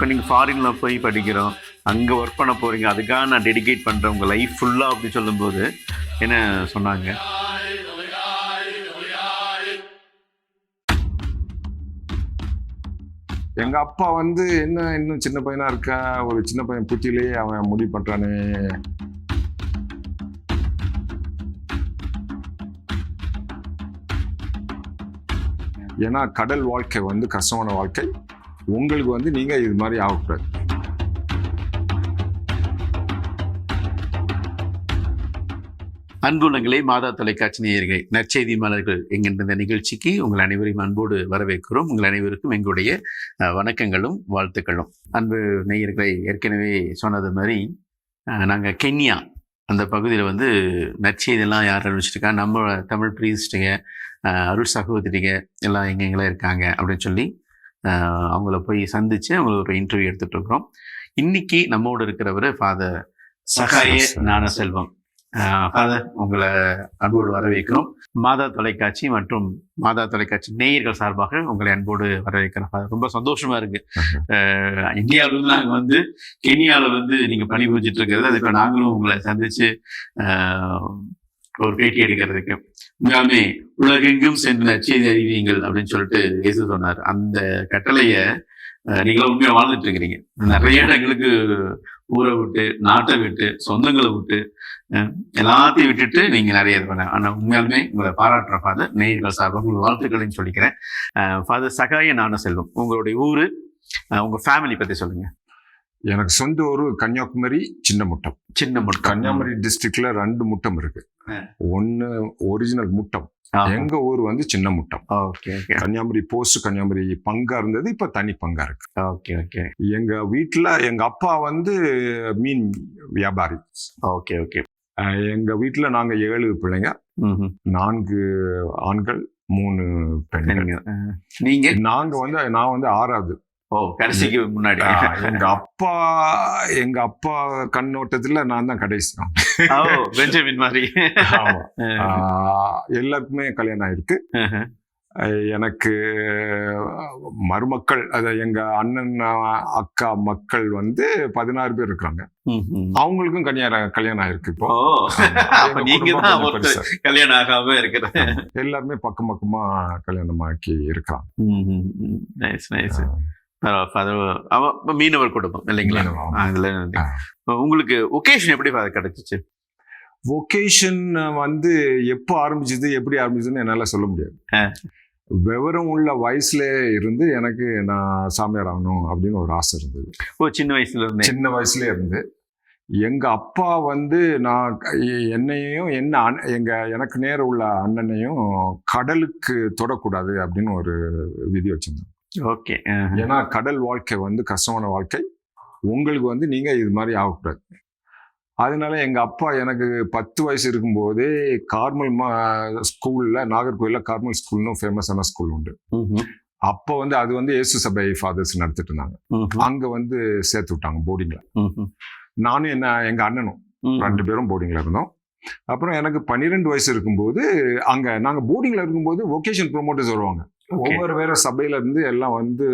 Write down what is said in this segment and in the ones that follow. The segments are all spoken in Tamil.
இப்போ நீங்கள் ஃபாரினில் போய் படிக்கிறோம், அங்கே ஒர்க் பண்ண போகிறீங்க, அதுக்காக நான் டெடிகேட் பண்ணுறேன் உங்கள் லைஃப் ஃபுல்லாக அப்படி சொல்லும்போது என்ன சொன்னாங்க? எங்க அப்பா வந்து என்ன இன்னும் சின்ன பையனா இருக்கா, ஒரு சின்ன பையன் புத்தியிலேயே அவன் முடிவு பண்றானே. ஏன்னா கடல் வாழ்க்கை வந்து கஷ்டமான வாழ்க்கை. உங்களுக்கு வந்து நீங்க இது மாதிரி ஆகக்கூடாது. அன்புள்ளங்களே, மாதா தொலைக்காட்சி நேயர்கள், நற்செய்தி மலர்கள் என்கின்ற இந்த நிகழ்ச்சிக்கு உங்கள் அனைவரையும் அன்போடு வரவேற்கிறோம். உங்கள் அனைவருக்கும் எங்களுடைய வணக்கங்களும் வாழ்த்துக்களும். அன்பு நேயர்களை, ஏற்கனவே சொன்னது மாதிரி நாங்கள் கென்யா அந்த பகுதியில் வந்து நற்செய்தியெல்லாம் யார் அறிவிச்சிருக்கா, நம்ம தமிழ் பிரீஸ்டுங்க, அருள் சகோதரிங்க எல்லாம் எங்கெங்கெல்லாம் இருக்காங்க அப்படின்னு சொல்லி அவங்கள போய் சந்தித்து அவங்கள ஒரு இன்டர்வியூ எடுத்துகிட்டு இருக்கிறோம். இன்னைக்கு நம்மோடு இருக்கிறவர் ஃபாதர் சகாய ஞானசெல்வம். ஃபாதர், உங்களை அன்போடு வரவேற்கிறோம். மாதா தொலைக்காட்சி மற்றும் மாதா தொலைக்காட்சி நேயர்கள் சார்பாக உங்களை அன்போடு வரவேற்கிறோம். ஃபாதர், ரொம்ப சந்தோஷமா இருக்கு. இந்தியாவிலும் நாங்கள் வந்து கென்யாவில் வந்து நீங்கள் பணிபுரிஞ்சிட்டு இருக்கிறது, அதுக்கு நாங்களும் உங்களை சந்திச்சு ஒரு பேட்டி எடுக்கிறதுக்கு. உண்மையாலுமே உலகெங்கும் சென்று நற்செய்தி அறிவியுங்கள் அப்படின்னு சொல்லிட்டு இயேசு சொன்னார். அந்த கட்டளைய நீங்களும் உண்மையாக வாழ்ந்துட்டு இருக்கிறீங்க. நிறைய இடங்களுக்கு ஊரை விட்டு, நாட்டை விட்டு, சொந்தங்களை விட்டு, எல்லாத்தையும் விட்டுட்டு நீங்க நிறைய இது பண்ண. ஆனால் உண்மையாலுமே உங்களை பாராட்டுற ஃபாதர், நேயர்கள் சார்பாக உங்களுக்கு வாழ்த்துக்களையும் சொல்லிக்கிறேன். ஃபாதர் சகாய ஞானசெல்வம், உங்களுடைய ஊரு, உங்க ஃபேமிலி பத்தி சொல்லுங்க. எனக்கு சொந்த ஊர் கன்னியாகுமரி சின்னமுட்டம். கன்னியாகுமரி டிஸ்ட்ரிக்ட்ல 2 முட்டம் இருக்கு. ஒன்னு ஒரிஜினல் முட்டம், எங்க ஊர் வந்து சின்ன முட்டம். கன்னியாகுமரி போஸ்ட் கன்னியாகுமரி பங்கா இருந்தது, இப்ப தனி பங்கா இருக்கு. எங்க வீட்டுல எங்க அப்பா வந்து மீன் வியாபாரி. எங்க வீட்டுல நாங்க 7 பிள்ளைங்க, 4 ஆண்கள் 3 பெண்கள். நான் வந்து 6வது. கடைசிக்கு முன்னாடி. எங்க அப்பா கண்ணோட்டத்துல நான் தான் கடைசி. பெஞ்சமின் மாதிரி. எல்லாருக்குமே கல்யாணம் ஆயிருக்கு. எனக்கு மருமக்கள், எங்க அண்ணன் அக்கா மக்கள் வந்து 16 பேர் இருக்காங்க. அவங்களுக்கும் கல்யாணம் ஆயிருக்கு. இப்போ கல்யாணம் ஆகாம இருக்கிற எல்லாருமே பக்கம் பக்கமா கல்யாணமாக்கி இருக்காங்க. மீனவர் குடும்பம் இல்லைங்களா? உங்களுக்கு ஒகேஷன் எப்படி கிடைச்சிச்சு? ஒகேஷன் வந்து எப்போ ஆரம்பிச்சது, எப்படி ஆரம்பிச்சதுன்னு என்னால சொல்ல முடியாது. விவரம் உள்ள வயசுல இருந்து எனக்கு நான் சாமியார் ஆகணும் அப்படின்னு ஒரு ஆசை இருந்தது. சின்ன வயசுல இருந்து எங்க அப்பா வந்து நான் என்னையும் எனக்கு நேர உள்ள அண்ணனையும் கடலுக்கு தொடக்கூடாது அப்படின்னு ஒரு விதி வச்சிருந்தேன். ஏன்னா கடல் வாழ்க்கை வந்து கஷ்டமான வாழ்க்கை, உங்களுக்கு வந்து நீங்க இது மாதிரி ஆகக்கூடாது. அதனால எங்க அப்பா எனக்கு 10 வயசு இருக்கும்போதே கார்மல் ஸ்கூல்ல, நாகர்கோயில்ல கார்மல் ஸ்கூல்னு ஃபேமஸான ஸ்கூல் உண்டு. அப்ப வந்து அது வந்து இயேசு சபை ஃபாதர்ஸ் நடத்திட்டு இருந்தாங்க. அங்க வந்து சேர்த்து விட்டாங்க போர்டிங்ல. நானும் எங்க அண்ணனும் 2 பேரும் போர்டிங்ல இருந்தோம். அப்புறம் எனக்கு 12 வயசு இருக்கும்போது அங்க நாங்க போர்டிங்ல இருக்கும்போது வொகேஷன் ப்ரொமோட்டர்ஸ் வருவாங்க. ஒவ்வொரு வேற சபையில இருந்து எல்லாம் வந்து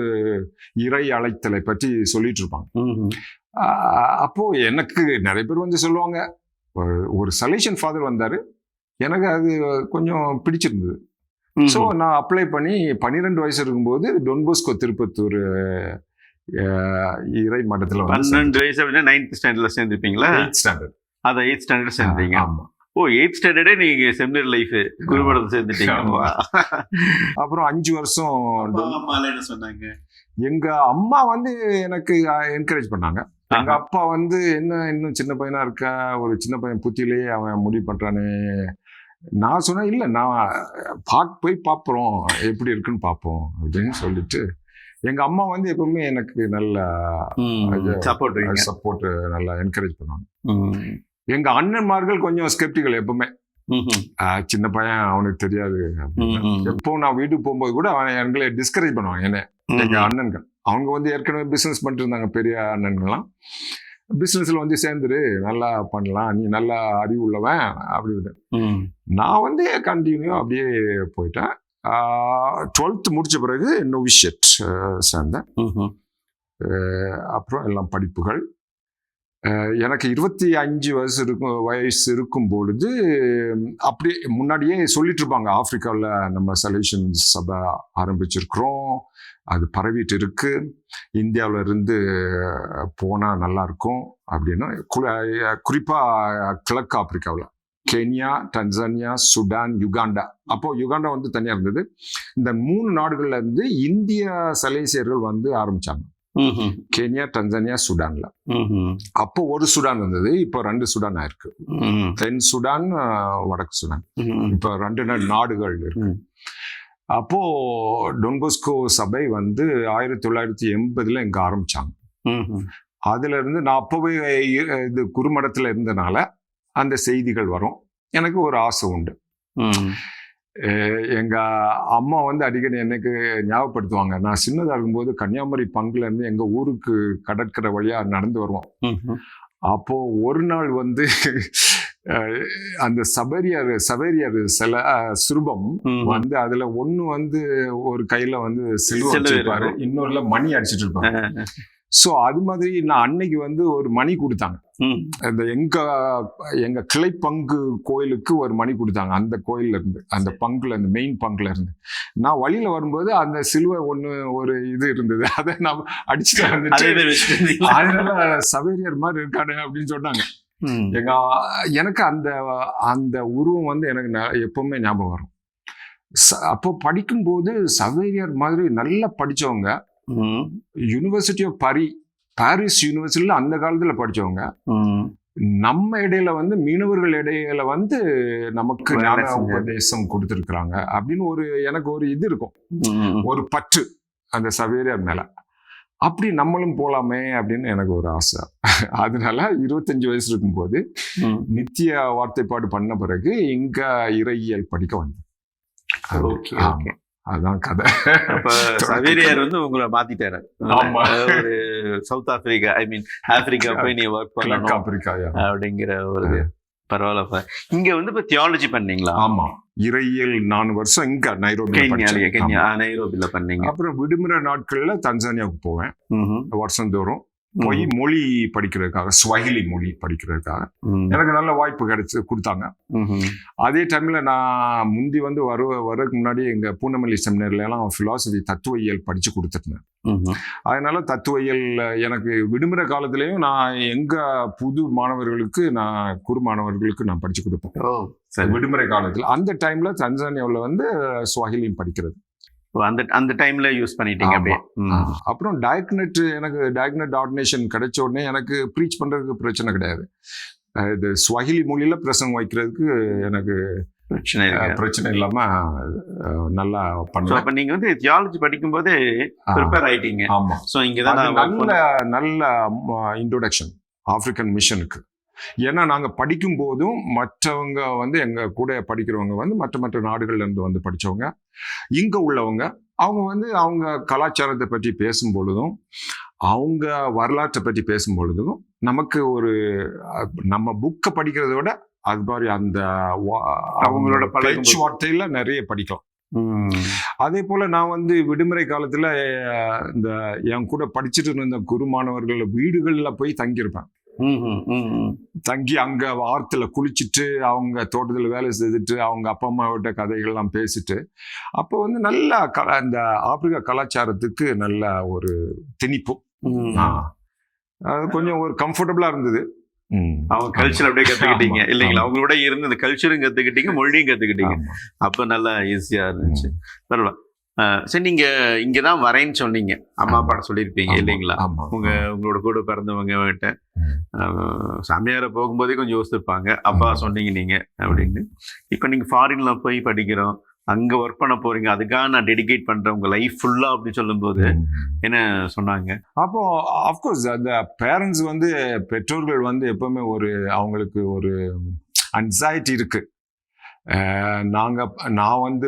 இறை அழைத்தலை பற்றி சொல்லிட்டு இருப்பாங்க. அப்போ எனக்கு நிறைய பேர் வந்து சொல்லுவாங்க. ஒரு சலேஷன் ஃபாதர் வந்தாரு, எனக்கு அது கொஞ்சம் பிடிச்சிருந்தது. ஸோ நான் அப்ளை பண்ணி 12 வயசு இருக்கும்போது டொன்போஸ்கோ திருப்பத்தூர் இறை மட்டத்தில் 12 வயசு அப்படின்னா 9th ஸ்டாண்டர்ட்ல சேர்ந்துருப்பீங்களா? 8th standard. அதை 8th ஸ்டாண்டர்ட் சேர்ந்தீங்க? ஆமா. 8th ஸ்டாண்டர்டே நீங்க செமினரி லைஃப் குருமடத்தை சேர்ந்துட்டீங்க. அப்புறம் 5 வருஷம். என்ன சொன்னாங்க? எங்க அம்மா வந்து எனக்கு என்கரேஜ் பண்ணாங்க. எங்க அப்பா வந்து என்ன இன்னும் சின்ன பையனா இருக்கா, ஒரு சின்ன பையன் புத்தியிலேயே அவன் முடிவு பண்றானே. நான் சொன்னேன், இல்ல நான் போய் பார்ப்போம், எப்படி இருக்குன்னு பார்ப்போம் அப்படின்னு சொல்லிட்டு எங்க அம்மா வந்து எப்பவுமே எனக்கு நல்ல சப்போர்ட், நல்லா என்கரேஜ் பண்ணுவாங்க. எங்க அண்ணன்மார்கள் கொஞ்சம் ஸ்கெப்டிக்கல் எப்பவுமே. சின்ன பையன், அவனுக்கு தெரியாது. எப்போ நான் வீட்டுக்கு போகும்போது கூட எங்களை டிஸ்கரேஜ் பண்ணுவாங்க. என்ன எங்க அண்ணன்கள் அவங்க வந்து ஏற்கனவே பிசினஸ் பண்ணிட்டு இருந்தாங்க. பெரிய அண்ணன்கள்லாம் பிசினஸ்ல வந்து சேர்ந்துரு, நல்லா பண்ணலாம், நீ நல்லா அறிவு உள்ளவன் அப்படி. நான் வந்து கண்டினியூ அப்படியே போயிட்டேன். 12th முடிச்ச பிறகு நோவிஷியட் சேர்ந்தேன். அப்புறம் எல்லாம் படிப்புகள். எனக்கு 25 வயசு இருக்கும் பொழுது அப்படியே முன்னாடியே சொல்லிட்டு இருப்பாங்க, ஆப்பிரிக்காவில் நம்ம சலேஷன் சபை ஆரம்பிச்சிருக்கிறோம், அது பரவிட்டு இருக்கு, இந்தியாவில இருந்து போனால் நல்லா இருக்கும் அப்படின்னு. குறிப்பாக கிழக்கு ஆப்பிரிக்காவில் கென்யா, டன்சானியா, சுடான், யுகாண்டா. அப்போ யுகாண்டா வந்து தனியாக இருந்தது. இந்த 3 நாடுகள்ல இருந்து இந்திய சலேசியர்கள் வந்து ஆரம்பிச்சாங்க. கென்யா, டன்சானியா, சுடான்ல. அப்போ ஒரு சுடான் இருந்தது, இப்போ 2 சுடான் ஆயிருக்கு. தென் சுடான், வடக்கு சுடான், இப்போ 2 நாடுகள் இருக்கு. அப்போ டொன்போஸ்கோ சபை வந்து 1980 இங்க ஆரம்பிச்சாங்க. அதுல இருந்து நான் அப்பவே இது குறுமடத்துல இருந்தனால அந்த செய்திகள் வரும். எனக்கு ஒரு ஆசை உண்டு. எங்க அம்மா வந்து அடிக்கடி எனக்கு ஞாபகப்படுத்துவாங்க, நான் சின்னதாக இருக்கும்போது கன்னியாகுமரி பங்குல இருந்து எங்க ஊருக்கு கடற்கரை வழியா நடந்து வருவோம். அப்போ ஒரு நாள் வந்து அந்த சவேரியர் சில சுரூபம் வந்து அதுல ஒண்ணு வந்து ஒரு கையில வந்து சிலுவை வச்சிருப்பாரு, இன்னொருல மணி அடிச்சிட்டு இருப்பாங்க. ஸோ அது மாதிரி நான் அன்னைக்கு வந்து ஒரு மணி கொடுத்தாங்க. அந்த எங்க கிளை பங்கு கோயிலுக்கு ஒரு மணி கொடுத்தாங்க, அந்த கோயில்ல இருந்து, அந்த பங்குல இருந்து, மெயின் பங்குல இருந்து. நான் வழியில வரும்போது அந்த சிலுவை ஒரு இது இருந்தது, அதை நான் அடிச்சுட்டு வந்துட்டு அதனால சவேரியர் மாதிரி இருக்காரு அப்படின்னு சொன்னாங்க. எனக்கு அந்த உருவம் வந்து எனக்கு எப்பவுமே ஞாபகம் வரும். அப்போ படிக்கும்போது சவேரியர் மாதிரி நல்லா படிச்சவங்க, யூனிவர்சிட்டி ஆஃப் பாரிஸ் யூனிவர்சிட்டியில அந்த காலத்துல படிச்சவங்க நம்ம இடையில வந்து மீனவர்கள் இடையில வந்து நமக்கு ஞான உபதேசம் கொடுத்துருக்குறாங்க அப்படின்னு எனக்கு ஒரு இது இருக்கும், ஒரு பற்று அந்த சவேரியர் மேல. அப்படி நம்மளும் போலாமே அப்படின்னு எனக்கு ஒரு ஆசை. அதனால 25 வயசு இருக்கும்போது நித்திய வார்த்தைப்பாடு பண்ண பிறகு இங்க இறையியல் படிக்க வந்தேன். அதுதான் கதை. அப்ப சவேரியார் வந்து உங்களை மாத்திட்டாரு. ஒரு சவுத் ஆப்பிரிக்கா, ஐ மீன் ஆப்பிரிக்கா போய் நீ ஒர்க் பண்ணலாம் அப்படிங்கிற ஒரு பரவாயில்ல. இங்க வந்து இப்ப தியாலஜி பண்ணீங்களா? ஆமா, இறையியல் 4 வருஷம் இங்க நைரோபில பண்ணீங்க. அப்புறம் விடுமுறை நாட்கள்ல தன்சானியாவுக்கு போவேன் வருஷந்தோறும், போய் மொழி படிக்கிறதுக்காக, ஸ்வாஹிலி மொழி படிக்கிறதுக்காக எனக்கு நல்ல வாய்ப்பு கொடுத்தாங்க. அதே டைம்ல நான் முந்தி வந்து வரதுக்கு முன்னாடி எங்க பூனமல்லி செமினார்ல எல்லாம் பிலாசபி தத்துவயியல் படிச்சு கொடுத்துருந்தேன். அதனால தத்துவயியல் எனக்கு விடுமுறை காலத்திலயும் நான் எங்க புது மாணவர்களுக்கு, நான் குறு மாணவர்களுக்கு நான் படிச்சு கொடுப்பேன் விடுமுறை காலத்துல. அந்த டைம்ல தன்சானியாவில் வந்து ஸ்வாஹிலியும் படிக்கிறது அந்த டைம்ல யூஸ் பண்ணிட்டீங்க அப்படியே. அப்புறம் எனக்கு டயக்னட் ஆர்டினேஷன் கிடைச்ச உடனே எனக்கு ப்ரீச் பண்றதுக்கு பிரச்சனை கிடையாது. இது ஸ்வாஹிலி மொழியில பிரசங்கம் வைக்கிறதுக்கு எனக்கு பிரச்சனை இல்லாம நல்லா பண்ணுவேன். அப்ப நீங்க வந்து தியாலஜி படிக்கும் போதே ப்ரிப்பேர் ஆயிட்டீங்க. ஆமா, சோ இங்கதான் நல்ல இன்ட்ரோடக்ஷன் ஆப்பிரிக்கன் மிஷனுக்கு. ஏன்னா நாங்க படிக்கும் போதும் மற்றவங்க வந்து எங்க கூட படிக்கிறவங்க வந்து மற்ற நாடுகள்ல இருந்து வந்து படிச்சவங்க, இங்க உள்ளவங்க, அவங்க வந்து அவங்க கலாச்சாரத்தை பற்றி பேசும் பொழுதும் அவங்க வரலாற்றை பற்றி பேசும் பொழுதும் நமக்கு நம்ம புக்கை படிக்கிறத விட அது மாதிரி அந்த அவங்களோட பேச்சுவார்த்தையில நிறைய படிக்கலாம். அதே போல நான் வந்து விடுமுறை காலத்துல இந்த என் கூட படிச்சுட்டு இருந்த குரு மாணவர்கள் வீடுகள்ல போய் தங்கியிருப்பேன். தங்கி அங்க ஆத்துல குளிச்சுட்டு, அவங்க தோட்டத்துல வேலை செய்துட்டு, அவங்க அப்பா அம்மாவோட கதைகள்லாம் பேசிட்டு, அப்போ வந்து நல்ல இந்த ஆப்பிரிக்கா கலாச்சாரத்துக்கு நல்ல ஒரு திணிப்பு, அது கொஞ்சம் ஒரு கம்ஃபர்டபுளா இருந்தது. அவங்க கல்ச்சர் அப்படியே கத்துக்கிட்டீங்க இல்லைங்களா? அவங்களோட இருந்து இந்த கல்ச்சரும் கத்துக்கிட்டீங்க, மொழியும் கத்துக்கிட்டீங்க. அப்ப நல்லா ஈஸியா இருந்துச்சு. பரவாயில்ல. சரி, நீங்க இங்கதான் வரேன்னு சொன்னீங்க, அம்மா அப்பா சொல்லியிருப்பீங்க இல்லைங்களா? உங்களோட கூட பிறந்தவங்க கிட்ட சாமியார போகும்போதே கொஞ்சம் யோசிச்சிருப்பாங்க, அப்பா சொன்னீங்க நீங்க அப்படின்னு. இப்ப நீங்க ஃபாரின்ல போய் படிக்கிறோம், அங்க ஒர்க் பண்ண போறீங்க, அதுக்காக நான் டெடிகேட் பண்றேன் உங்க லைஃப் ஃபுல்லா அப்படின்னு சொல்லும் போது என்ன சொன்னாங்க? அப்போ அஃப்கோர்ஸ் அந்த பேரண்ட்ஸ் வந்து, பெற்றோர்கள் வந்து எப்பவுமே அவங்களுக்கு ஒரு அன்சைட்டி இருக்கு. நான் வந்து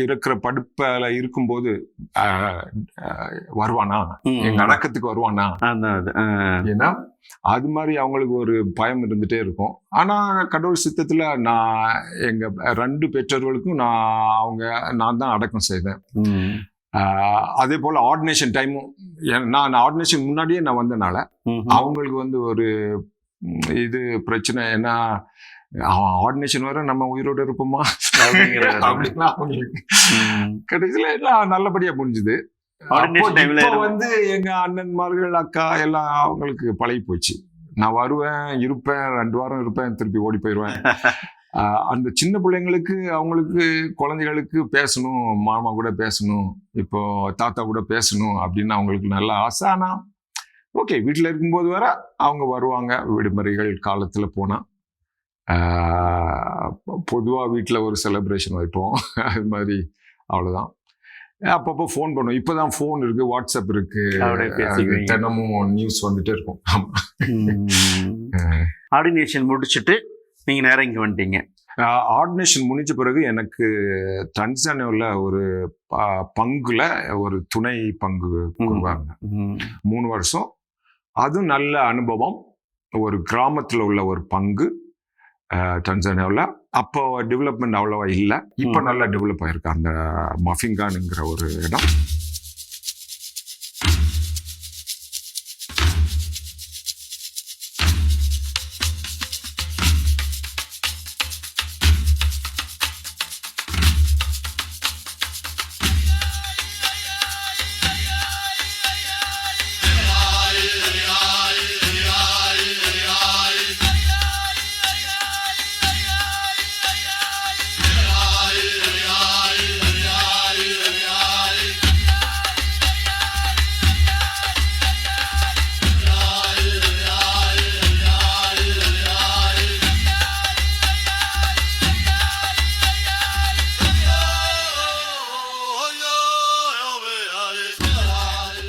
இருக்கிற படுப்பையில இருக்கும்போது வருவானா, எங்க அடக்கத்துக்கு வருவானா, ஏன்னா அது மாதிரி அவங்களுக்கு ஒரு பயம் இருந்துட்டே இருக்கும். ஆனா கடவுள் சித்தத்துல நான் எங்க 2 பெற்றோர்களுக்கும் நான் தான் அடக்கம் செய்தேன். அதே போல் ஆர்டினேஷன் டைமும் நான் ஆர்டினேஷன் முன்னாடியே நான் வந்தனால அவங்களுக்கு வந்து ஒரு இது பிரச்சனை. ஏன்னா ஆர்டினேஷன் வர நம்ம உயிரோடு இருப்போமா அப்படின்னா அவங்களுக்கு கடைசியில் எல்லாம் நல்லபடியா முடிஞ்சுது. வந்து எங்க அண்ணன்மார்கள் அக்கா எல்லாம் அவங்களுக்கு பழகி போச்சு. நான் வருவேன், இருப்பேன், 2 வாரம் இருப்பேன், திருப்பி ஓடி போயிடுவேன். அந்த சின்ன பிள்ளைங்களுக்கு அவங்களுக்கு குழந்தைகளுக்கு பேசணும், மாமா கூட பேசணும், இப்போ தாத்தா கூட பேசணும் அப்படின்னு அவங்களுக்கு நல்ல ஆசை. ஆனால் ஓகே, வீட்டில் இருக்கும்போது வர அவங்க வருவாங்க. விடுமுறைகள் காலத்தில் போனால் பொதுவாக வீட்டில் ஒரு செலிப்ரேஷன் வைப்போம், அது மாதிரி அவ்வளோதான். அப்பப்போ ஃபோன் பண்ணுவோம். இப்போதான் ஃபோன் இருக்கு, வாட்ஸ்அப் இருக்கு, தினமும் நியூஸ் வந்துட்டே இருக்கும். ஆர்டினேஷன் முடிச்சுட்டு நீங்க நேரம் இங்க வந்துட்டீங்க. ஆர்டினேஷன் முடிஞ்ச பிறகு எனக்கு தன்சானியாவில் ஒரு பங்குல ஒரு துணை பங்கு கொடுப்பாங்க 3 வருஷம். அதுவும் நல்ல அனுபவம். ஒரு கிராமத்தில் உள்ள ஒரு பங்கு தன்சானியாவில். அப்போ டெவலப்மெண்ட் அவ்வளோவா இல்லை, இப்போ நல்லா டெவலப் ஆயிருக்கு அந்த மஃபிங்கானுங்கிற ஒரு இடம்.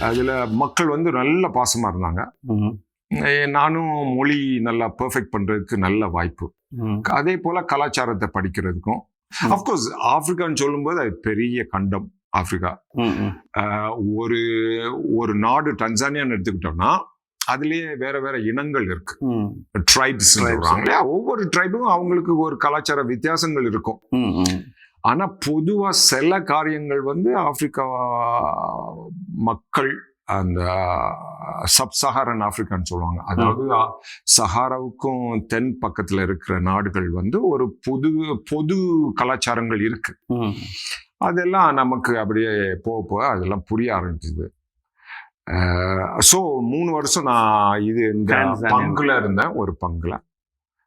அதில் மக்கள் வந்து நல்ல பாசமாக இருந்தாங்க. நானும் மொழி நல்லா பெர்ஃபெக்ட் பண்ணுறதுக்கு நல்ல வாய்ப்பு. அதே போல் கலாச்சாரத்தை படிக்கிறதுக்கும். அஃப்கோர்ஸ் ஆப்பிரிக்கான்னு சொல்லும்போது அது பெரிய கண்டம் ஆப்பிரிக்கா. ஒரு நாடு டன்சானியான்னு எடுத்துக்கிட்டோம்னா அதுலேயே வேற வேற இனங்கள் இருக்கு, ட்ரைப்ஸ் சொல்றாங்க. ஒவ்வொரு ட்ரைபும் அவங்களுக்கு ஒரு கலாச்சார வித்தியாசங்கள் இருக்கும். ஆனா பொதுவா சில காரியங்கள் வந்து ஆப்பிரிக்கா மக்கள் அந்த சப்சஹாரன் ஆப்பிரிக்கான்னு சொல்லுவாங்க, அதாவது சஹாராவுக்கும் தென் பக்கத்துல இருக்கிற நாடுகள் வந்து ஒரு பொது கலாச்சாரங்கள் இருக்கு. அதெல்லாம் நமக்கு அப்படியே போக போக அதெல்லாம் புரிய ஆரம்பிச்சது. ஸோ 3 வருஷம் நான் இந்த பங்குல இருந்தேன், ஒரு பங்குல.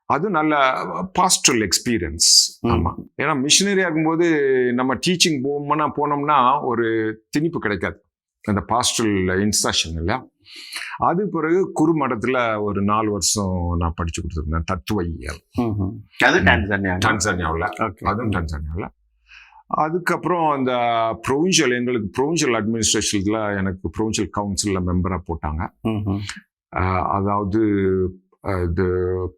அது நல்ல பாஸ்டரல் எக்ஸ்பீரியன்ஸ். ஆமா, ஏன்னா மிஷினரியா இருக்கும்போது நம்ம டீச்சிங் போனோம்னா ஒரு திணிப்பு கிடைக்காது, அந்த பாஸ்டரல் இன்ஸ்ட்ரக்ஷன் இல்லையா. அது பிறகு குறுமடத்துல ஒரு 4 வருஷம் நான் படிச்சு கொடுத்துருந்தேன், தத்துவயியல். டான்சானியாவில். அதுவும் டான்சானியாவில். அதுக்கப்புறம் அந்த எங்களுக்கு ப்ரொவின்ஷியல் அட்மினிஸ்ட்ரேஷன்ல எனக்கு ப்ரொவின்ஷியல் கவுன்சில்ல மெம்பரா போட்டாங்க. அதாவது இது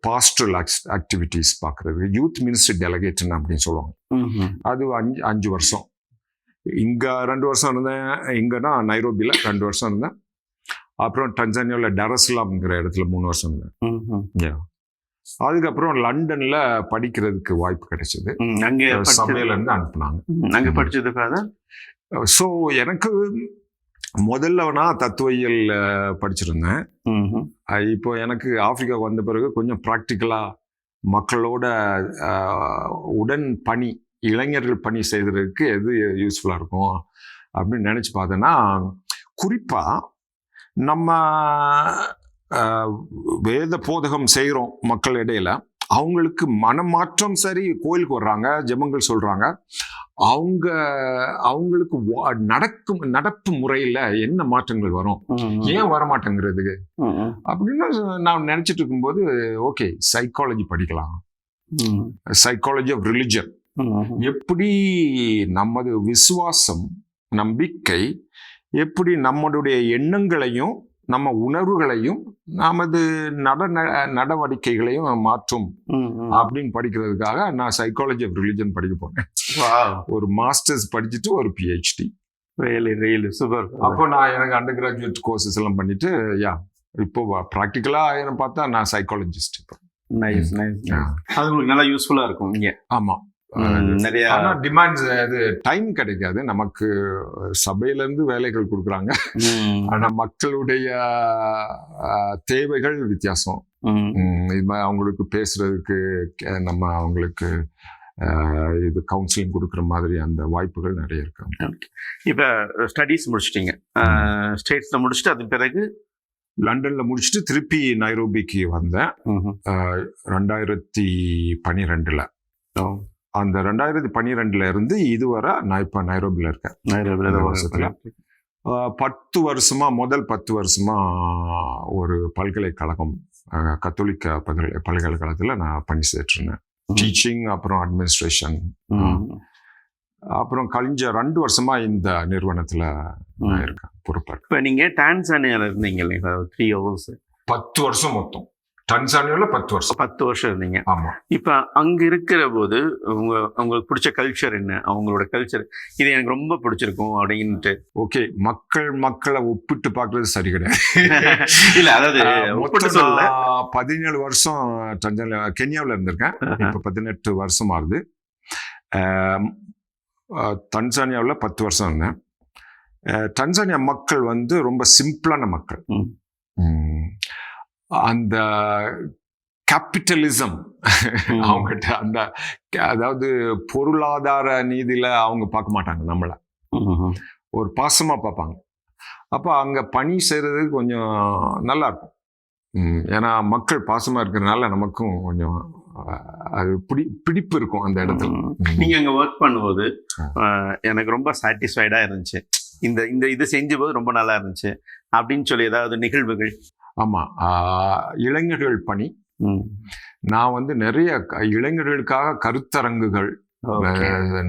பாஸ்டரல் ஆக்டிவிட்டிஸ் பார்க்கறது, யூத் மினிஸ்ட்ரி டெலகேட்னு அப்படின்னு சொல்லுவாங்க. அது 5 வருஷம். இங்க 2 வருஷம் இருந்தேன், இங்கன்னா நைரோபியில 2 வருஷம் இருந்தேன். அப்புறம் டன்சானியாவில் டரஸ்லாம்ங்கிற இடத்துல 3 வருஷம் இருந்தேன். அதுக்கப்புறம் லண்டன்ல படிக்கிறதுக்கு வாய்ப்பு கிடைச்சது. சமையல இருந்து அனுப்புனாங்க. அங்க படிச்சதுக்காக ஸோ எனக்கு முதல்ல நான் தத்துவயியல் படிச்சிருந்தேன். இப்போ எனக்கு ஆப்பிரிக்கா வந்த பிறகு கொஞ்சம் ப்ராக்டிக்கலா மக்களோட உடன் பணி, இளைஞர்கள் பணி செய்வதற்கு எது யூஸ்ஃபுல்லா இருக்கும் அப்படின்னு நினைச்சு பார்த்தேன்னா, குறிப்பா நம்ம வேத போதகம் செய்கிறோம் மக்கள் இடையில, அவங்களுக்கு மனமாற்றம். சரி, கோயிலுக்கு வர்றாங்க, ஜெபங்கள் சொல்றாங்க, அவங்களுக்கு நடப்பு முறையில என்ன மாற்றங்கள் வரும், ஏன் வரமாட்டேங்கிறதுக்கு அப்படின்னு நான் நினைச்சிட்டு இருக்கும்போது, ஓகே சைக்காலஜி படிக்கலாம், சைக்காலஜி ஆஃப் ரிலிஜன். எப்படி நமது விசுவாசம், நம்பிக்கை எப்படி நம்மளுடைய எண்ணங்களையும் நம்ம உணர்வுகளையும் நமது நடவடிக்கைகளையும் மாற்றும் அப்படின்னு படிக்கிறதுக்காக நான் சைக்காலஜி ஆஃப் ரிலிஜன் படிக்க போனேன். ஒரு மாஸ்டர்ஸ் படிச்சுட்டு ஒரு PhD. சூப்பர். அப்போ நான் எனக்கு அண்டர் கிராஜுவேட் கோர்சஸ் எல்லாம் பண்ணிட்டு இப்போ ப்ராக்டிக்கலா பார்த்தா நான் சைக்காலஜிஸ்ட். இப்போ அது உங்களுக்கு நல்லா யூஸ்ஃபுல்லா இருக்கும் இங்க. ஆமா, நிறைய ஆனா டிமாண்ட்ஸ் அது டைம் கிடைக்காது நமக்கு. சபையில இருந்து வேலைகள் கொடுக்குறாங்க, ஆனா மக்களுடைய தேவைகள் வித்தியாசம். இது மாதிரி அவங்களுக்கு பேசுறதுக்கு நம்ம அவங்களுக்கு இது கவுன்சிலிங் கொடுக்குற மாதிரி அந்த வாய்ப்புகள் நிறைய இருக்கு. இப்போ ஸ்டடீஸ் முடிச்சிட்டீங்க, ஸ்டேட்ஸ்ல முடிச்சுட்டு அதுக்கு பிறகு லண்டன்ல முடிச்சுட்டு திருப்பி நைரோபிக்கு வந்தேன் 2012. அந்த 2012 இருந்து இதுவரை நான் இப்போ நைரோபியில் இருக்கேன். வருஷத்துல 10 வருஷமா, முதல் 10 வருஷமா ஒரு பல்கலைக்கழகம், கத்தோலிக்க பல்கலைக்கழகத்தில் நான் பணி செய்திருந்தேன். டீச்சிங், அப்புறம் அட்மினிஸ்ட்ரேஷன். அப்புறம் கழிஞ்ச 2 வருஷமா இந்த நிறுவனத்துல நான் இருக்கேன் பொறுப்பாக. இப்போ நீங்க டான்சானியால இருந்தீங்க இல்லைங்களா, 3 இயர்ஸ்? 10 வருஷம் மொத்தம். டான்சானியால 10 வருஷம். 10 வருஷம் இருந்தீங்க. ஆமா. இப்போ அங்க இருக்கிற போது உங்களுக்கு பிடிச்ச கல்ச்சர் என்ன? அவங்களோட கல்ச்சர் இது எனக்கு ரொம்ப பிடிச்சிருக்கும் அப்படின்ட்டு. ஓகே, மக்களை ஒப்பிட்டு பார்க்கறது சரி கிடையாது. இல்ல, அதாவது 17 வருஷம் கென்யாவில் இருந்திருக்கேன். இப்போ 18 வருஷம் ஆகுது. தன்சானியாவில் 10 வருஷம் இருந்தேன். தன்சானியா மக்கள் வந்து ரொம்ப சிம்பிளான மக்கள். அந்த கேபிட்டலிசம் அவங்ககிட்ட, அந்த அதாவது பொருளாதார நீதியில அவங்க பார்க்க மாட்டாங்க, நம்மள ஒரு பாசமா பார்ப்பாங்க. அப்போ அங்க பணி செய்யறதுக்கு கொஞ்சம் நல்லா இருக்கும். ஏன்னா மக்கள் பாசமா இருக்கிறதுனால நமக்கும் கொஞ்சம் அது பிடிப்பு இருக்கும் அந்த இடத்துல. நீங்க அங்க ஒர்க் பண்ணும்போது எனக்கு ரொம்ப சாட்டிஸ்ஃபைடா இருந்துச்சு, இந்த இது செஞ்ச போது ரொம்ப நல்லா இருந்துச்சு அப்படின்னு சொல்லி ஏதாவது நிகழ்வுகள்? ஆமா, இளைஞர்கள் பணி. நான் வந்து நிறைய இளைஞர்களுக்காக கருத்தரங்குகள்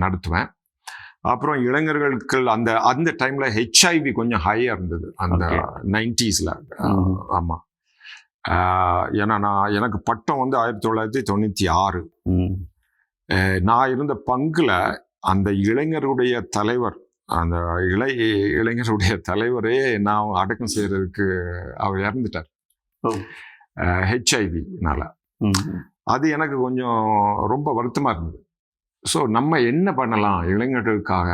நடத்துவேன். அப்புறம் இளைஞர்களுக்கு அந்த டைம்ல HIV கொஞ்சம் ஹையா இருந்தது அந்த 90s. ஆமா, ஏன்னா எனக்கு பட்டம் வந்து 1996. நான் இருந்த பங்குல அந்த இளைஞருடைய தலைவர், அந்த இளைஞருடைய தலைவரே நான் அடக்கம் செய்யறதுக்கு அவர் இறந்துட்டார் HIV-னால. அது எனக்கு கொஞ்சம் ரொம்ப வருத்தமா இருந்தது. ஸோ நம்ம என்ன பண்ணலாம் இளைஞர்களுக்காக,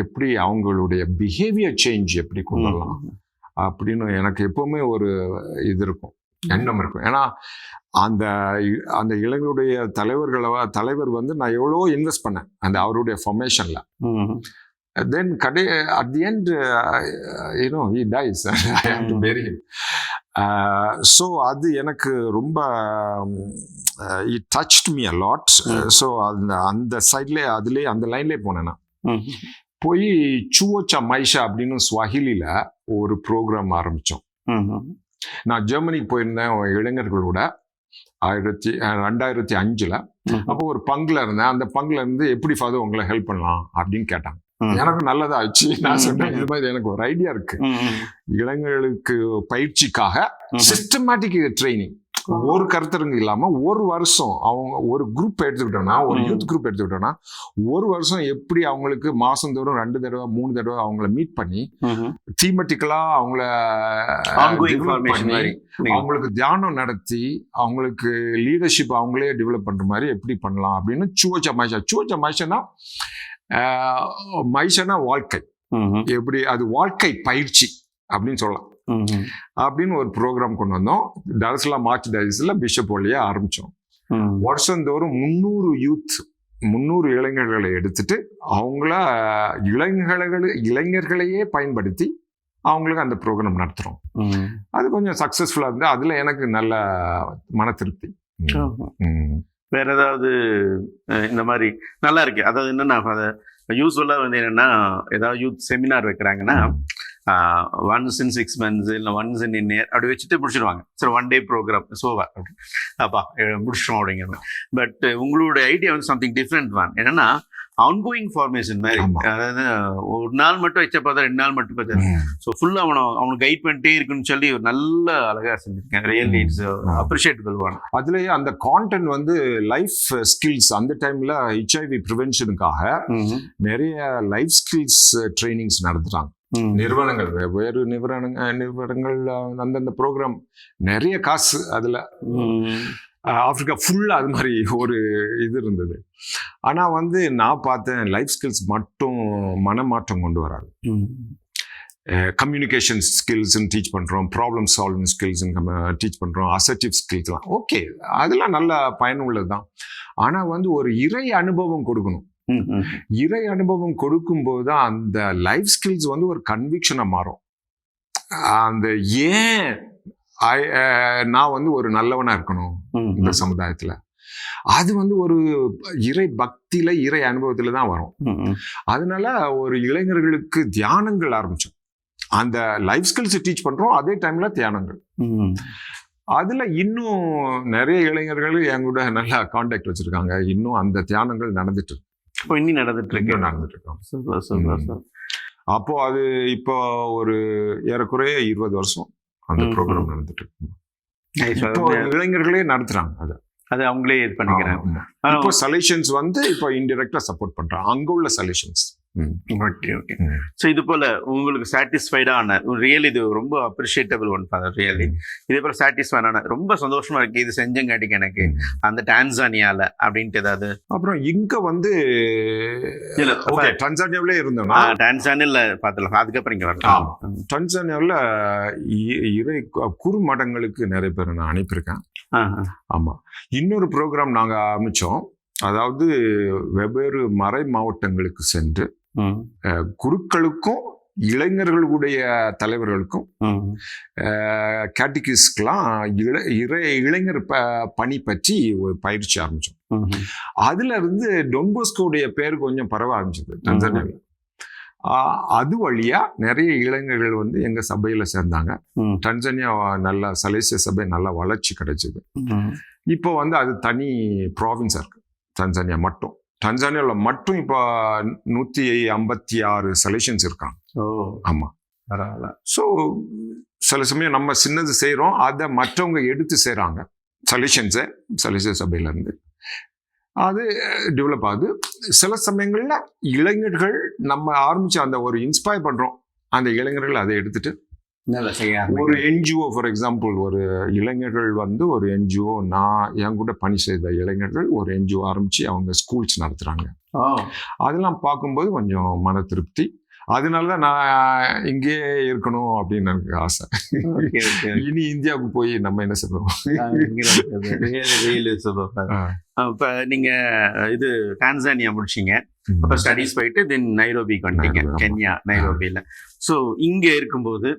எப்படி அவங்களுடைய பிஹேவியர் சேஞ்ச் எப்படி கொண்டு வரலாம் அப்படின்னு எனக்கு எப்பவுமே ஒரு இது இருக்கும், எண்ணம் இருக்கும். ஏன்னா அந்த இளைஞருடைய தலைவர் வந்து நான் எவ்வளோ இன்வெஸ்ட் பண்ணேன் அந்த அவருடைய ஃபார்மேஷன்ல. தென் at the end he dies. I have to bury him. So அது எனக்கு ரொம்ப it touched me a lot. So அந்த சைட்லேயே அதுலேயே அந்த லைன்லேயே போனேன். நான் போய் சுவோச்சா மைஷா அப்படின்னு ஸ்வாஹிலில ஒரு ப்ரோக்ராம் ஆரம்பித்தோம். நான் ஜெர்மனிக்கு போயிருந்தேன் இளைஞர்களோட 2005. அப்போ ஒரு பங்குல இருந்தேன். அந்த பங்குல இருந்து எப்படி ஃபாதர் உங்களை ஹெல்ப் பண்ணலாம் அப்படின்னு கேட்டாங்க. எனக்கு நல்லதாச்சு. நான் சொன்னேன், இது மாதிரி எனக்கு ஒரு ஐடியா இருக்கு, இளைஞர்களுக்கு பயிற்சிக்காக சிஸ்டமேட்டிக் ட்ரைனிங், ஒரு கருத்தரங்கு இல்லாம ஒரு வருஷம் அவங்க ஒரு குரூப் எடுத்துக்கிட்டோம்னா, ஒரு யூத் குரூப் எடுத்துக்கிட்டோம்னா, ஒரு வருஷம் எப்படி அவங்களுக்கு மாசந்தோறும் 2 தடவை 3 தடவை அவங்கள மீட் பண்ணி தீமெட்டிக்கலா அவங்கள அவங்களுக்கு தியானம் நடத்தி அவங்களுக்கு லீடர்ஷிப் அவங்களே டெவலப் பண்ற மாதிரி எப்படி பண்ணலாம் அப்படின்னு சுவோச்சா மைஷனா வாழ்க்கை எப்படி, அது வாழ்க்கை பயிற்சி அப்படின்னு சொல்லலாம். அப்படின்னு ஒரு ப்ரோக்ராம் கொண்டு வந்தோம். மார்ச் டைரஸ்ல பிஷப் வழியா ஆரம்பிச்சோம். வருஷந்தோறும் 300 இளைஞர்களை எடுத்துட்டு அவங்கள இளைஞர்களையே பயன்படுத்தி அவங்களுக்கு அந்த ப்ரோக்ராம் நடத்துறோம். அது கொஞ்சம் சக்சஸ்ஃபுல்லா இருந்து அதுல எனக்கு நல்ல மன திருப்தி. வேற ஏதாவது இந்த மாதிரி நல்லா இருக்கு? அதாவது என்னன்னா, யூஸ்வலா வந்து என்னன்னா, ஏதாவது யூத் செமினார் வைக்கிறாங்கன்னா ஒன்ஸ் இன் 6 months இல்லை ஒன்ஸ் இன் இயர் அப்படி வச்சுட்டு முடிச்சிடுவாங்க. சரி, 1 day ப்ரோக்ராம் சோவா அப்பா முடிச்சிட்டோம் அப்படிங்கிற. பட் உங்களோட ஐடியா வந்து சம்திங் டிஃப்ரெண்ட் தான். என்னன்னா ஆன்கோயிங் ஃபார்மேஷன் மாதிரி, அதாவது ஒரு நாள் மட்டும் வச்ச பார்த்தா 2 நாள் மட்டும் பார்த்தா, ஸோ ஃபுல்லாக அவனுக்கு கைட் பண்ணிட்டே இருக்குன்னு சொல்லி ஒரு நல்ல அழகாக செஞ்சுருக்கேன். ரியல்லி இட்ஸ் அப்ரிஷியேட் பண்ணுவாங்க. அதுலேயே அந்த கான்டென்ட் வந்து லைஃப் ஸ்கில்ஸ். அந்த டைமில் HIV ப்ரிவென்ஷனுக்காக நிறைய லைஃப் ஸ்கில்ஸ் ட்ரைனிங்ஸ் நடத்துகிறாங்க நிறுவனங்கள், வெவ்வேறு நிறுவனங்கள். அந்தந்த ப்ரோக்ராம் நிறைய காசு அதுல. ஆப்பிரிக்கா ஃபுல்லாக அது மாதிரி ஒரு இது இருந்தது. ஆனால் வந்து நான் பார்த்தேன் லைஃப் ஸ்கில்ஸ் மட்டும் மனமாற்றம் கொண்டு வராது. கம்யூனிகேஷன் ஸ்கில்ஸ்ன்னு டீச் பண்ணுறோம், ப்ராப்ளம் சால்விங் ஸ்கில்ஸ்ன்னு டீச் பண்ணுறோம், அசர்ட்டிவ் ஸ்கில்ஸ்லாம் ஓகே, அதெல்லாம் நல்ல பயனுள்ளது தான். ஆனால் வந்து ஒரு இறை அனுபவம் கொடுக்கணும். இறை அனுபவம் கொடுக்கும்போது தான் அந்த லைஃப் ஸ்கில்ஸ் வந்து ஒரு கன்விக்ஷனாக மாறும். அந்த ஏன் நான் வந்து ஒரு நல்லவனா இருக்கணும் இந்த சமுதாயத்துல, அது வந்து ஒரு இறை பக்தியில இறை அனுபவத்துல தான் வரும். அதனால ஒரு இளைஞர்களுக்கு தியானங்கள் ஆரம்பிச்சோம். அந்த லைஃப் ஸ்கில்ஸ் டீச் பண்றோம், அதே டைம்ல தியானங்கள். அதுல இன்னும் நிறைய இளைஞர்கள் என் கூட நல்லா கான்டாக்ட் வச்சிருக்காங்க. இன்னும் அந்த தியானங்கள் நடந்துட்டு இருக்கு. அப்போ அது இப்போ ஒரு ஏறக்குறைய 20 வருஷம் அந்த ப்ரோக்ராம் நடந்துட்டு இருக்கு. இப்போ இளைஞர்களே நடத்துறாங்க. அது அவங்களே இது பண்ணிக்கிறாங்க. இப்போ சொல்யூஷன்ஸ் வந்து இப்போ இன்டைரக்டா சப்போர்ட் பண்றாங்க அங்க உள்ள சொல்யூஷன்ஸ். Okay okay. ஸோ இது போல உங்களுக்கு சாட்டிஸ்ஃபைடான ரியல், இது ரொம்ப அப்ரிஷியேட்டபிள் ஒன் ஃபாதர் ரியலி. இதே போல சாட்டிஸ்ஃபைடான ரொம்ப சந்தோஷமா இருக்கு இது செஞ்சங்காட்டிக்கு எனக்கு அந்த டான்சானியால அப்படின்ட்டு ஏதாவது. அப்புறம் இங்க வந்து டான்சானியாவிலே இருந்தோம்னா, டான்சானியால பார்த்துலாம், அதுக்கப்புறம் இங்க வரலாம். டான்சானியாவில் இறை குறு மடங்களுக்கு நிறைய பேர் நான் அனுப்பியிருக்கேன். ஆமா, இன்னொரு ப்ரோக்ராம் நாங்க ஆரம்பிச்சோம். அதாவது வெவ்வேறு மறை மாவட்டங்களுக்கு சென்று குருக்களுக்கும் இளைஞர்களுடைய தலைவர்களுக்கும் கேட்டகிஸ்ட்லாம் இளைஞர் பணி பற்றி ஒரு பயிற்சி ஆரம்பிச்சோம். அதுல இருந்து டொன்போஸ்கோடைய பேர் கொஞ்சம் பரவ ஆரம்பிச்சது டான்சானியாவில். அது வழியா நிறைய இளைஞர்கள் வந்து எங்க சபையில சேர்ந்தாங்க. டான்சானியா நல்ல சலேசிய சபை நல்ல வளர்ச்சி கிடைச்சது. இப்போ வந்து அது தனி ப்ராவின்ஸா இருக்கு. டான்சானியா மட்டும், டான்சானியாவில் மட்டும் இப்போ 156 சலேஷன்ஸ் இருக்காங்க. ஆமா, ஸோ சில சமயம் நம்ம சின்னது செய்கிறோம், அதை மற்றவங்க எடுத்து செய்கிறாங்க. சலேஷன்ஸை சலேசிய சபையில இருந்து அது டெவலப் ஆகுது. சில சமயங்கள்ல இளைஞர்கள் நம்ம ஆரம்பிச்சு அந்த ஒரு இன்ஸ்பயர் பண்றோம், அந்த இளைஞர்கள் அதை எடுத்துட்டு ஒரு என்ஜிஓ, ஃபார் எக்ஸாம்பிள் ஒரு இளைஞர்கள் வந்து ஒரு என்ஜிஓ, நான் என் கூட பணி செய்த இளைஞர்கள் ஒரு என்ஜிஓ ஆரம்பிச்சு அவங்க ஸ்கூல்ஸ் நடத்துறாங்க. அதெல்லாம் பார்க்கும்போது கொஞ்சம் மன திருப்தி. அதனாலதான் நான் இங்கே இருக்கணும் அப்படின்னு எனக்கு ஆசை. இனி இந்தியாவுக்கு போய் நம்ம என்ன சொல்றோம். இப்ப நீங்க இது டான்சானியா முடிச்சீங்க, அப்ப ஸ்டடீஸ் போயிட்டு தென் நைரோபிக்கு வந்துட்டீங்க, கென்யா நைரோபியில. ஸோ இங்க இருக்கும்போது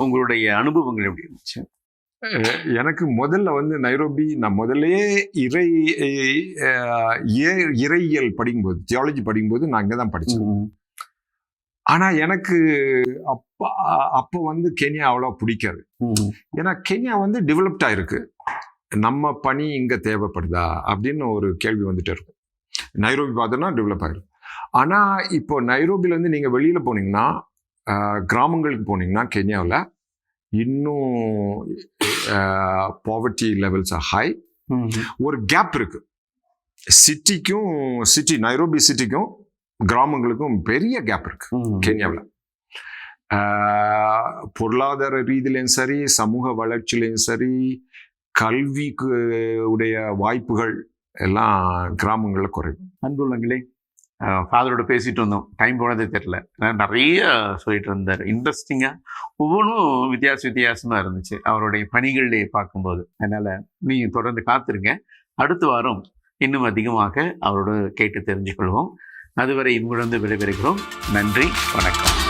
உங்களுடைய அனுபவங்கள் எப்படி இருந்துச்சு? எனக்கு முதல்ல வந்து நைரோபி, நான் முதல்லயே இறையியல் படிக்கும்போது, தியாலஜி படிக்கும்போது நான் இங்கே தான் படித்தேன். ஆனால் எனக்கு அப்போ வந்து கென்யா அவ்வளோ பிடிக்காது. ஏன்னா கென்யா வந்து டெவலப்டாக இருக்கு, நம்ம பணி இங்கே தேவைப்படுதா அப்படின்னு ஒரு கேள்வி வந்துட்டே இருக்கும். நைரோபி பார்த்தோன்னா டெவலப் ஆகிடும். ஆனால் இப்போ நைரோபிலேருந்து நீங்கள் வெளியில் போனீங்கன்னா, கிராமங்களுக்கு போனீங்கன்னா கென்யாவில் இன்னும் பாவர்ட்டி லெவல்ஸ் ஹை. ஒரு கேப் இருக்கு சிட்டி நைரோபி சிட்டிக்கும் கிராமங்களுக்கும் பெரிய கேப் இருக்கு கென்யாவில். பொருளாதார ரீதியிலையும் சரி, சமூக வளர்ச்சியிலையும் சரி, கல்விக்கு உடைய வாய்ப்புகள் எல்லாம் கிராமங்களில் குறையும். அன்புள்ளங்களே, ஃபாதரோட பேசிட்டு வந்தோம், டைம் போனதே தெரியல. நிறைய சொல்லிட்டு இருந்தார், இன்ட்ரெஸ்டிங்காக, ஒவ்வொன்றும் வித்தியாசமாக இருந்துச்சு அவருடைய பணிகளிலே பார்க்கும்போது. அதனால் நீங்கள் தொடர்ந்து காத்திருங்க, அடுத்த வாரம் இன்னும் அதிகமாக அவரோட கேட்டு தெரிஞ்சுக்கொள்வோம். அதுவரை இங்குடன் விடைபெறுகிறோம். நன்றி, வணக்கம்.